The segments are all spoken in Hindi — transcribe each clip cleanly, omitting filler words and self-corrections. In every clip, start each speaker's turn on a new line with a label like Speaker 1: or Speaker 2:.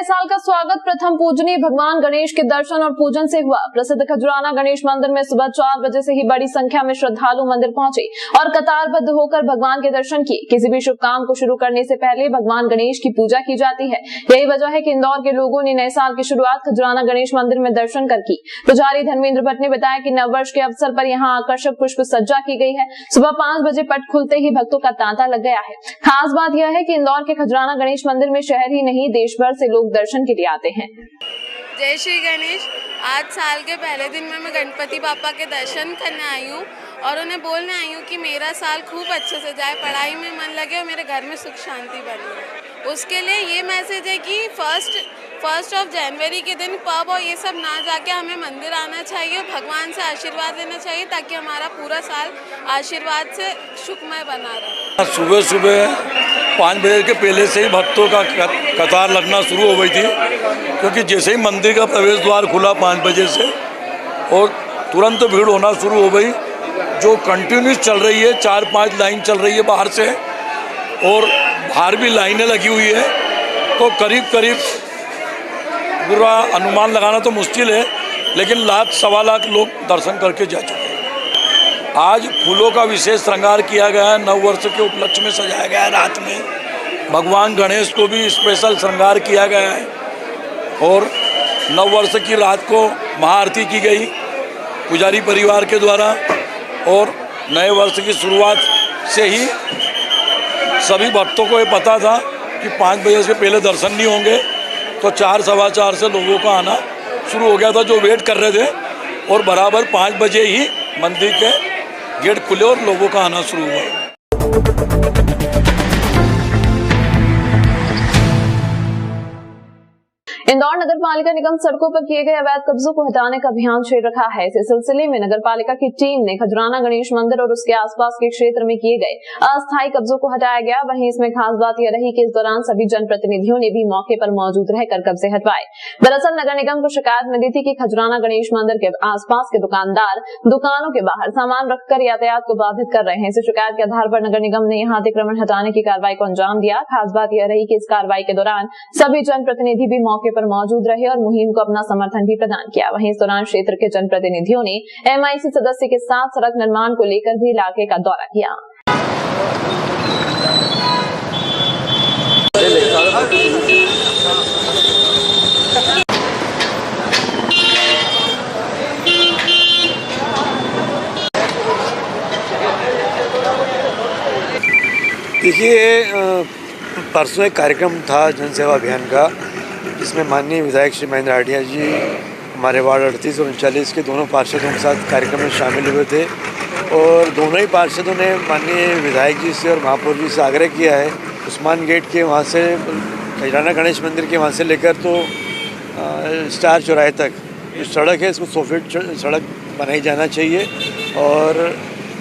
Speaker 1: नए साल का स्वागत प्रथम पूजनीय भगवान गणेश के दर्शन और पूजन से हुआ। प्रसिद्ध खजुराना गणेश मंदिर में सुबह 4 बजे से ही बड़ी संख्या में श्रद्धालु मंदिर पहुंचे और कतारबद्ध होकर भगवान के दर्शन किए। किसी भी शुभ काम को शुरू करने से पहले भगवान गणेश की पूजा की जाती है। यही वजह है कि इंदौर के लोगों ने नए साल की शुरुआत खजुराना गणेश मंदिर में दर्शन कर की। पुजारी धर्मेंद्र भट्ट ने बताया कि नववर्ष के अवसर पर यहाँ आकर्षक पुष्प सज्जा की गई है। सुबह 5 बजे पट खुलते ही भक्तों का तांता लग गया है। खास बात यह है कि इंदौर के खजुराना गणेश मंदिर में शहर ही नहीं देश भर से लोग दर्शन के लिए आते हैं।
Speaker 2: जय श्री गणेश। आज साल के पहले दिन में मैं गणपति बापा के दर्शन करने आई हूँ और उन्हें बोलने आई हूँ कि मेरा साल खूब अच्छे से जाए, पढ़ाई में मन लगे और मेरे घर में सुख शांति बनी। उसके लिए ये मैसेज है कि फर्स्ट ऑफ जनवरी के दिन पब और ये सब ना जाके हमें मंदिर आना चाहिए, भगवान से आशीर्वाद लेना चाहिए ताकि हमारा पूरा साल आशीर्वाद से सुखमय बना रहे।
Speaker 3: सुबह सुबह 5 बजे के पहले से ही भक्तों का कतार लगना शुरू हो गई थी, क्योंकि जैसे ही मंदिर का प्रवेश द्वार खुला 5 बजे से और तुरंत भीड़ होना शुरू हो गई, जो कंटिन्यूस चल रही है। 4-5 लाइन चल रही है बाहर से और बाहर भी लाइनें लगी हुई है। तो करीब पूरा अनुमान लगाना तो मुश्किल है, लेकिन 1.25 लाख लोग दर्शन करके जा चुके हैं। आज फूलों का विशेष श्रृंगार किया गया है। नव वर्ष के उपलक्ष्य में सजाया गया है। रात में भगवान गणेश को भी स्पेशल श्रृंगार किया गया है और नव वर्ष की रात को महाआरती की गई पुजारी परिवार के द्वारा। और नए वर्ष की शुरुआत से ही सभी भक्तों को ये पता था कि 5 बजे से पहले दर्शन नहीं होंगे, तो 4-4:15 से लोगों का आना शुरू हो गया था, जो वेट कर रहे थे। और बराबर 5 बजे ही मंदिर के गेट खुले और लोगों का आना शुरू हुआ।
Speaker 1: इंदौर नगर पालिका निगम सड़कों पर किए गए अवैध कब्जों को हटाने का अभियान छेड़ रखा है। इस सिलसिले में नगर पालिका की टीम ने खजुराना गणेश मंदिर और उसके आसपास के क्षेत्र में किए गए अस्थायी कब्जों को हटाया गया। वहीं इसमें खास बात यह रही कि इस दौरान सभी जनप्रतिनिधियों ने भी मौके पर मौजूद रहकर कब्जे हटवाए। दरअसल नगर निगम को शिकायत मिली थी कि खजुराना गणेश मंदिर के आसपास के दुकानदार दुकानों के बाहर सामान रखकर यातायात को बाधित कर रहे हैं। इस शिकायत के आधार पर नगर निगम ने यहाँ अतिक्रमण हटाने की कार्रवाई को अंजाम दिया। खास बात यह रही कि इस कार्रवाई के दौरान सभी जनप्रतिनिधि भी मौके पर मौजूद रहे और मुहिम को अपना समर्थन भी प्रदान किया। वहीं इस दौरान क्षेत्र के जनप्रतिनिधियों ने MIC सदस्य के साथ सड़क निर्माण को लेकर भी इलाके का दौरा किया।
Speaker 4: देखिए, परसों एक कार्यक्रम था जन सेवा अभियान का, जिसमें माननीय विधायक श्री महेंद्र हाटिया जी हमारे वार्ड 38 और 39 के दोनों पार्षदों के साथ कार्यक्रम में शामिल हुए थे। और दोनों ही पार्षदों ने माननीय विधायक जी से और महापौर जी से आग्रह किया है उस्मान गेट के वहाँ से खजुराना गणेश मंदिर के वहाँ से लेकर तो स्टार चौराहे तक जो सड़क है इसको 100 फीट सड़क बनाई जाना चाहिए। और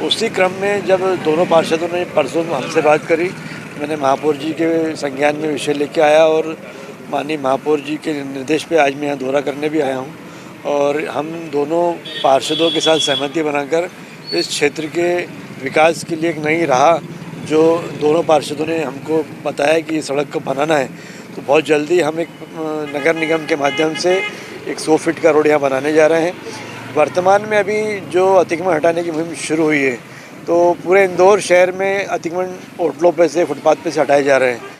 Speaker 4: उसी क्रम में जब दोनों पार्षदों ने परसों हमसे बात करी, मैंने महापौर जी के संज्ञान में विषय लेके आया और माननीय महापौर जी के निर्देश पे आज मैं यहाँ दौरा करने भी आया हूँ। और हम दोनों पार्षदों के साथ सहमति बनाकर इस क्षेत्र के विकास के लिए एक नई राह जो दोनों पार्षदों ने हमको बताया कि सड़क को बनाना है, तो बहुत जल्दी हम एक नगर निगम के माध्यम से एक 100 फीट का रोड यहाँ बनाने जा रहे हैं। वर्तमान में अभी जो अतिक्रमण हटाने की मुहिम शुरू हुई है, तो पूरे इंदौर शहर में अतिक्रमण होटलों पे से फुटपाथ पे से हटाए जा रहे हैं।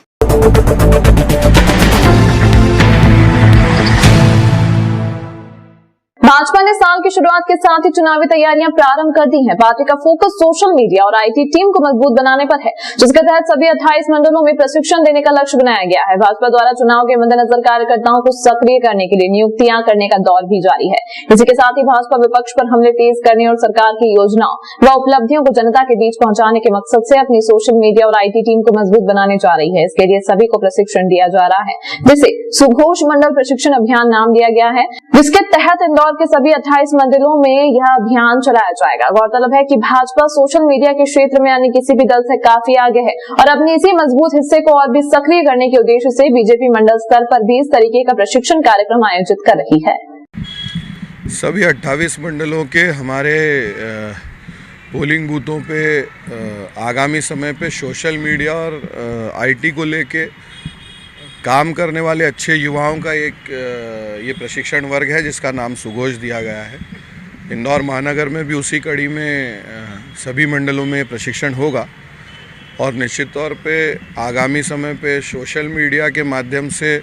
Speaker 1: भाजपा ने साल की शुरुआत के साथ ही चुनावी तैयारियां प्रारंभ कर दी हैं। पार्टी का फोकस सोशल मीडिया और IT टीम को मजबूत बनाने पर है, जिसके तहत सभी 28 मंडलों में प्रशिक्षण देने का लक्ष्य बनाया गया है। भाजपा द्वारा चुनाव के मद्देनजर कार्यकर्ताओं को सक्रिय करने के लिए नियुक्तियां करने का दौर भी जारी है। इसी के साथ ही भाजपा विपक्ष पर हमले तेज करने और सरकार की योजनाओं व उपलब्धियों को जनता के बीच पहुंचाने के मकसद से अपनी सोशल मीडिया और IT टीम को मजबूत बनाने जा रही है। इसके लिए सभी को प्रशिक्षण दिया जा रहा है, जिसे सुघोष मंडल प्रशिक्षण अभियान नाम दिया गया है, जिसके तहत इंदौर के सभी 28 मंडलों में यह अभियान चलाया जाएगा। गौरतलब है कि भाजपा सोशल मीडिया के क्षेत्र में अन्य किसी भी दल से काफी आगे है और अपने इसी मजबूत हिस्से को और भी सक्रिय करने के उद्देश्य से बीजेपी मंडल स्तर पर भी इस तरीके का प्रशिक्षण कार्यक्रम आयोजित कर रही है।
Speaker 5: सभी 28 मंडलों के हमारे पोलिंग बूथों पे आगामी समय पे सोशल मीडिया और IT को लेके काम करने वाले अच्छे युवाओं का एक ये प्रशिक्षण वर्ग है जिसका नाम सुघोष दिया गया है। इंदौर महानगर में भी उसी कड़ी में सभी मंडलों में प्रशिक्षण होगा और निश्चित तौर पे आगामी समय पे सोशल मीडिया के माध्यम से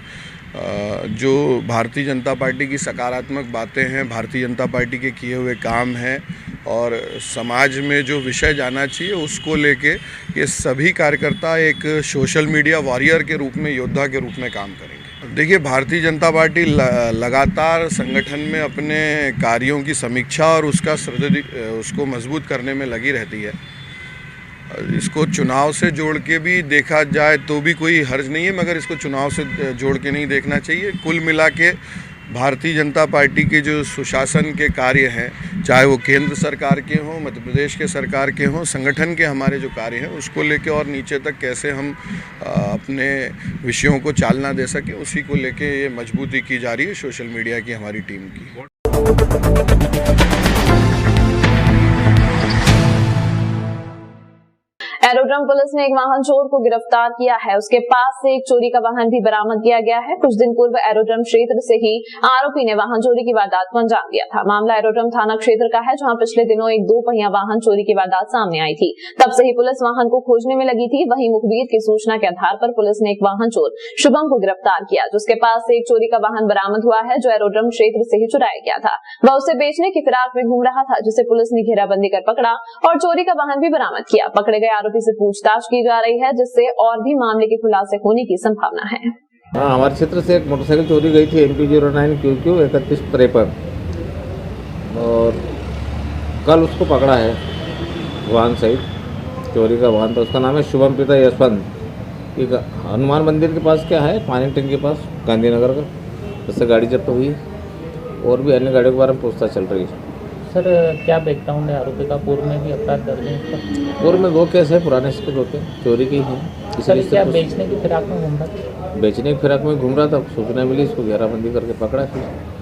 Speaker 5: जो भारतीय जनता पार्टी की सकारात्मक बातें हैं, भारतीय जनता पार्टी के किए हुए काम हैं और समाज में जो विषय जाना चाहिए उसको लेके ये सभी कार्यकर्ता एक सोशल मीडिया वॉरियर के रूप में, योद्धा के रूप में काम करेंगे। देखिए, भारतीय जनता पार्टी लगातार संगठन में अपने कार्यों की समीक्षा और उसको मजबूत करने में लगी रहती है। इसको चुनाव से जोड़ के भी देखा जाए तो भी कोई हर्ज नहीं है, मगर इसको चुनाव से जोड़ के नहीं देखना चाहिए। कुल मिला के भारतीय जनता पार्टी के जो सुशासन के कार्य हैं, चाहे वो केंद्र सरकार के हों, मध्य प्रदेश के सरकार के हों, संगठन के हमारे जो कार्य हैं उसको लेके और नीचे तक कैसे हम अपने विषयों को चालना दे सकें, उसी को लेके ये मजबूती की जा रही है सोशल मीडिया की हमारी टीम की।
Speaker 1: एरोड्रम पुलिस ने एक वाहन चोर को गिरफ्तार किया है। उसके पास से एक चोरी का वाहन भी बरामद किया गया है। कुछ दिन पूर्व एरोड्रम क्षेत्र से ही आरोपी ने वाहन चोरी की वारदात को अंजाम दिया था। मामला एरोड्रम थाना क्षेत्र का है, जहां पिछले दिनों एक 2 पहिया वाहन चोरी की वारदात सामने आई थी। तब से ही पुलिस वाहन को खोजने में लगी थी। वहीं मुखबिर की सूचना के आधार पर पुलिस ने एक वाहन चोर शुभम को गिरफ्तार किया, जिसके पास से एक चोरी का वाहन बरामद हुआ है जो एरोड्रम क्षेत्र से ही चुराया गया था। वह उसे बेचने की फिराक में घूम रहा था, जिसे पुलिस ने घेराबंदी कर पकड़ा और चोरी का वाहन भी बरामद किया। पकड़े गए आरोपी से पूछताछ की जा रही है, जिससे और भी मामले के खुलासे होने की संभावना है।
Speaker 6: हाँ, हमारे क्षेत्र से एक मोटरसाइकिल चोरी गई थी MP09QQ 3153 और कल उसको पकड़ा है वाहन सहित। चोरी का वाहन था, उसका नाम है शुभम पिता यशवंत। एक हनुमान मंदिर के पास क्या है, पानी टैंक के पास, गांधीनगर का, उससे गाड़ी जब्त हुई और भी अन्य गाड़ियों के बारे में पूछताछ चल रही है।
Speaker 7: सर, क्या बैकग्राउंड है आरोपी का? पूर्व में भी अपराध दर्ज है इसका?
Speaker 6: पूर्व में 2 केस है, पुराने से होते चोरी की हैं।
Speaker 7: सर, क्या बेचने की फिराक में घूम रहा था?
Speaker 6: बेचने की फिराक में घूम रहा था, सूचना मिली, इसको घेराबंदी करके पकड़ा फिर।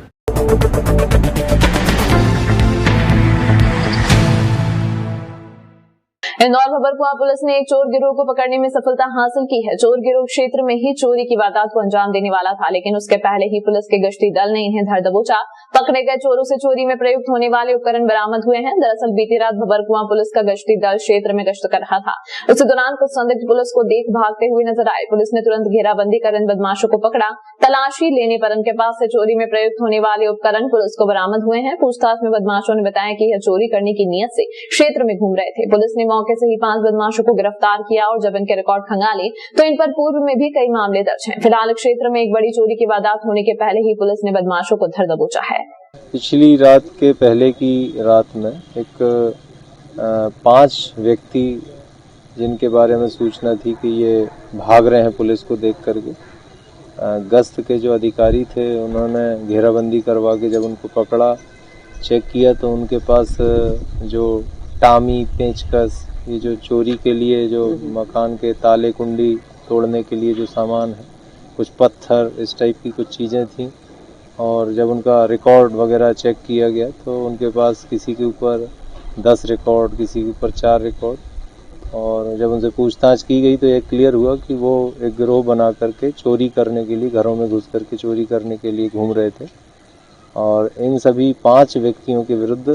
Speaker 1: इंदौर भबरकुआं पुलिस ने एक चोर गिरोह को पकड़ने में सफलता हासिल की है। चोर गिरोह क्षेत्र में ही चोरी की वारदात को अंजाम देने वाला था, लेकिन उसके पहले ही पुलिस के गश्ती दल ने इन्हें धर दबोचा। पकड़े गए चोरों से चोरी में प्रयुक्त होने वाले उपकरण बरामद हुए हैं। दरअसल बीती रात भबरकुआं पुलिस का गश्ती दल क्षेत्र में गश्त कर रहा था। उसी दौरान कुछ संदिग्ध पुलिस को देख भागते हुए नजर आए। पुलिस ने तुरंत घेराबंदी कर इन बदमाशों को पकड़ा। तलाशी लेने पर उनके पास से चोरी में प्रयुक्त होने वाले उपकरण पुलिस को बरामद हुए हैं। पूछताछ में बदमाशों ने बताया कि यह चोरी करने की नीयत से क्षेत्र में घूम रहे थे। पुलिस ने मौके से ही 5 बदमाशों को गिरफ्तार किया और जब इनके रिकॉर्ड खंगाले तो इन पर पूर्व में भी कई मामले दर्ज हैं। फिलहाल क्षेत्र में एक बड़ी चोरी की वारदात होने के पहले ही पुलिस ने बदमाशों को धर दबोचा है।
Speaker 8: पिछली रात के पहले की रात में एक 5 व्यक्ति जिनके बारे में सूचना थी कि ये भाग रहे हैं पुलिस को देख करके, गश्त के जो अधिकारी थे उन्होंने घेराबंदी करवा के जब उनको पकड़ा, चेक किया तो उनके पास जो टामी, पेंचकस, ये जो चोरी के लिए जो मकान के ताले कुंडी तोड़ने के लिए जो सामान है, कुछ पत्थर, इस टाइप की कुछ चीज़ें थीं। और जब उनका रिकॉर्ड वगैरह चेक किया गया तो उनके पास किसी के ऊपर 10 रिकॉर्ड, किसी के ऊपर 4 रिकॉर्ड। और जब उनसे पूछताछ की गई तो ये क्लियर हुआ कि वो एक गिरोह बना करके चोरी करने के लिए, घरों में घुस करके चोरी करने के लिए घूम रहे थे। और इन सभी 5 व्यक्तियों के विरुद्ध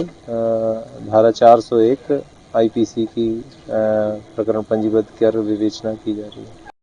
Speaker 8: धारा 401 IPC की प्रकरण पंजीबद्ध कर विवेचना की जा रही है।